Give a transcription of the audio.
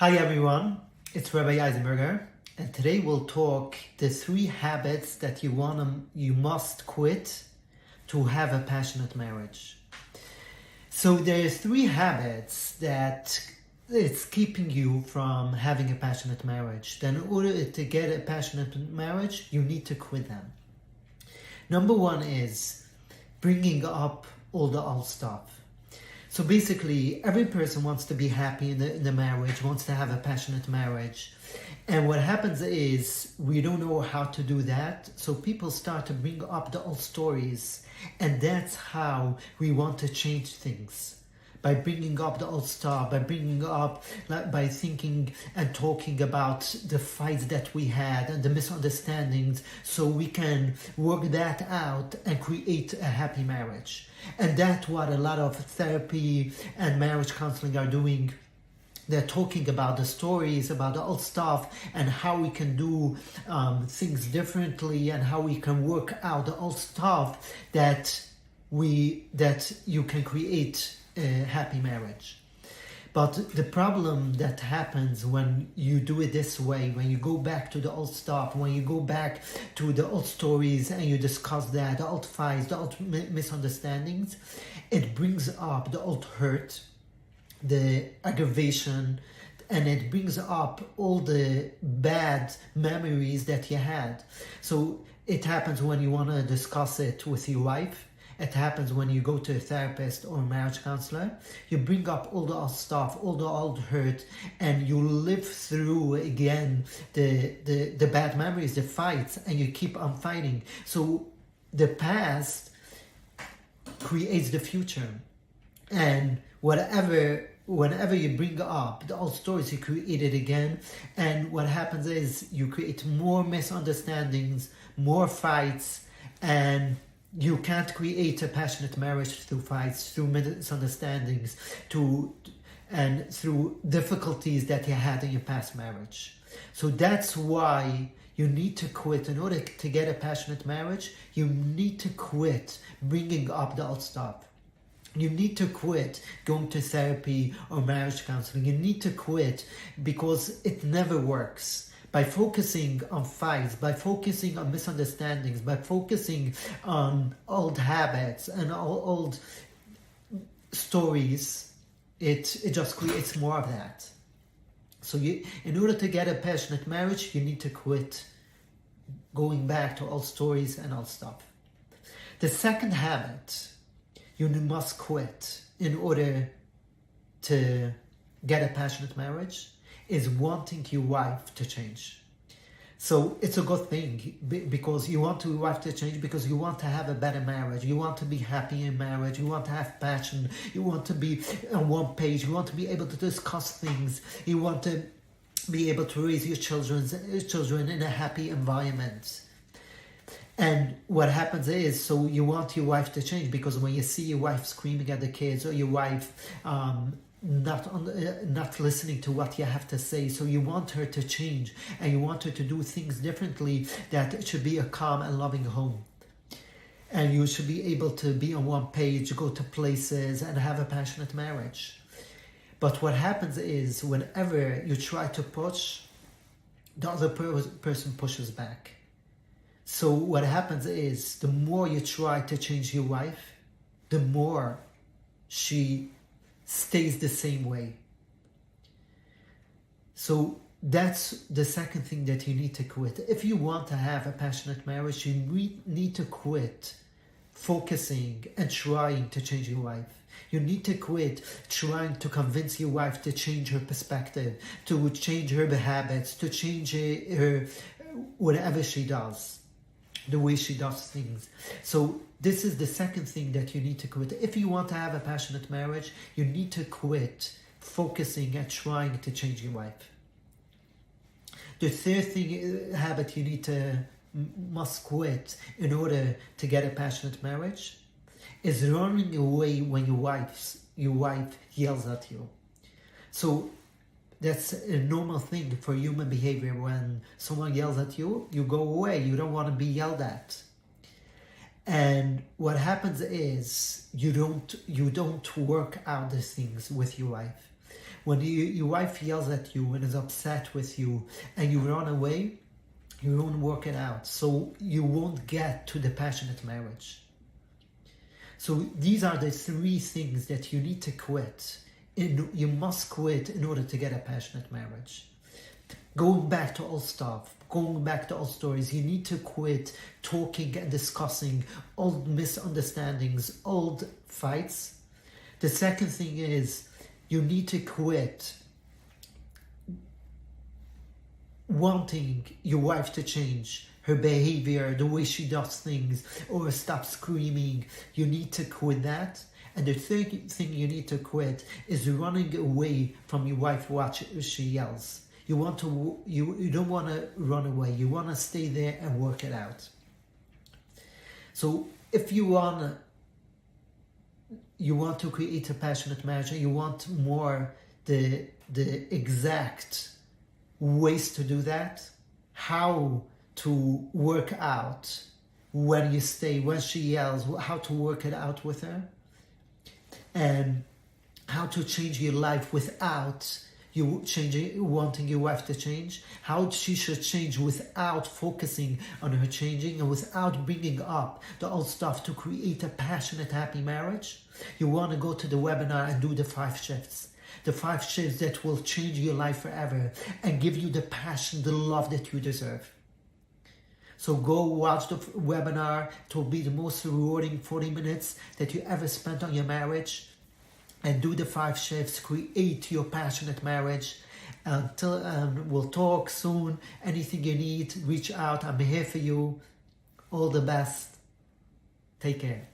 Hi everyone, it's Rabbi Eisenberger, and today we'll talk the 3 habits that you must quit to have a passionate marriage. So there are 3 habits that it's keeping you from having a passionate marriage. Then in order to get a passionate marriage, you need to quit them. Number 1 is bringing up all the old stuff. So basically, every person wants to be happy in the marriage, wants to have a passionate marriage. And what happens is we don't know how to do that. So people start to bring up the old stories. And that's how we want to change things. By bringing up the old stuff, by thinking and talking about the fights that we had and the misunderstandings, so we can work that out and create a happy marriage. And that's what a lot of therapy and marriage counseling are doing. They're talking about the stories, about the old stuff, and how we can do things differently, and how we can work out the old stuff that you can create a happy marriage. But the problem that happens when you do it this way, when you go back to the old stuff, when you go back to the old stories and you discuss that, the old fights, the old misunderstandings, it brings up the old hurt, the aggravation, and it brings up all the bad memories that you had. So it happens when you want to discuss it with your wife. It happens when you go to a therapist or a marriage counselor. You bring up all the old stuff, all the old hurt, and you live through again the bad memories, the fights, and you keep on fighting. So the past creates the future. And whenever you bring up the old stories, you create it again. And what happens is you create more misunderstandings, more fights, and you can't create a passionate marriage through fights, through misunderstandings, and through difficulties that you had in your past marriage. So that's why you need to quit. In order to get a passionate marriage, you need to quit bringing up the old stuff. You need to quit going to therapy or marriage counseling. You need to quit because it never works. By focusing on fights, by focusing on misunderstandings, by focusing on old habits and old stories, it just creates more of that. So in order to get a passionate marriage, you need to quit going back to old stories and old stuff. The second habit you must quit in order to get a passionate marriage is wanting your wife to change. So it's a good thing because you want your wife to change because you want to have a better marriage. You want to be happy in marriage. You want to have passion. You want to be on one page. You want to be able to discuss things. You want to be able to raise your children in a happy environment. And what happens is, so you want your wife to change because when you see your wife screaming at the kids or your wife not listening to what you have to say, so you want her to change and you want her to do things differently, that it should be a calm and loving home. And you should be able to be on one page, go to places and have a passionate marriage. But what happens is whenever you try to push, the other person pushes back. So what happens is the more you try to change your wife, the more she stays the same way. So that's the second thing that you need to quit. If you want to have a passionate marriage, you need to quit focusing and trying to change your wife. You need to quit trying to convince your wife to change her perspective, to change her habits, to change her whatever she does, the way she does things. So this is the second thing that you need to quit. If you want to have a passionate marriage, you need to quit focusing and trying to change your wife. The third habit you must quit in order to get a passionate marriage is running away when your wife yells at you. So that's a normal thing for human behavior. When someone yells at you, you go away. You don't want to be yelled at. And what happens is you don't work out these things with your wife. When your wife yells at you and is upset with you and you run away, you won't work it out. So you won't get to the passionate marriage. So these are the three things that you need to quit. You must quit in order to get a passionate marriage. Going back to old stuff, going back to old stories, you need to quit talking and discussing old misunderstandings, old fights. The second thing is you need to quit wanting your wife to change her behavior, the way she does things, or stop screaming. You need to quit that. And the third thing you need to quit is running away from your wife while she yells. You don't want to run away. You want to stay there and work it out. So if you want to create a passionate marriage and you want more the exact ways to do that, how to work out when you stay, when she yells, how to work it out with her, and how to change your life without you wanting your wife to change, how she should change without focusing on her changing and without bringing up the old stuff to create a passionate, happy marriage. You want to go to the webinar and do the 5 shifts. The 5 shifts that will change your life forever and give you the passion, the love that you deserve. So go watch the webinar. It will be the most rewarding 40 minutes that you ever spent on your marriage. And do the 5 shifts, create your passionate marriage. We'll talk soon. Anything you need, reach out. I'm here for you. All the best. Take care.